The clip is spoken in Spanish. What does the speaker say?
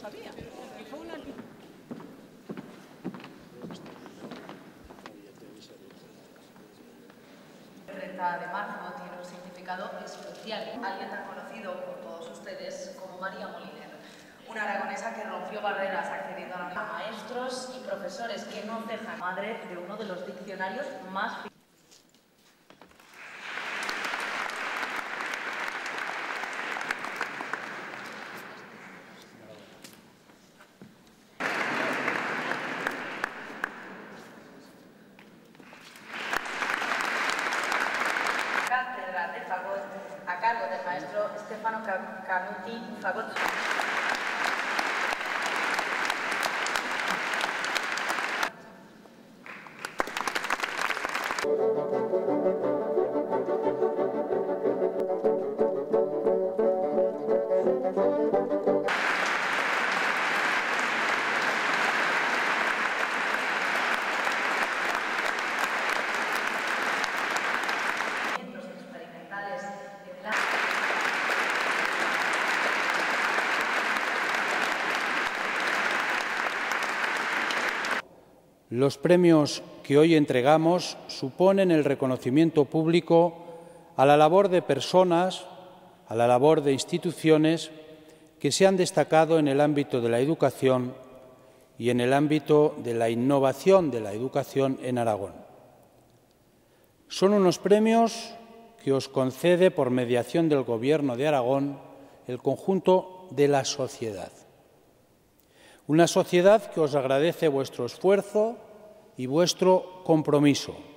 sabía. Que fue una... El 30 de marzo tiene un significado especial. Alguien tan conocido por todos ustedes como María Moliner, una aragonesa que rompió barreras accediendo a maestros y profesores que no cejan, madre de uno de los diccionarios más cátedra de fagot a cargo del maestro Stefano Canuti Fagot. Los premios que hoy entregamos suponen el reconocimiento público a la labor de personas, a la labor de instituciones que se han destacado en el ámbito de la educación y en el ámbito de la innovación de la educación en Aragón. Son unos premios que os concede por mediación del Gobierno de Aragón el conjunto de la sociedad. Una sociedad que os agradece vuestro esfuerzo y vuestro compromiso.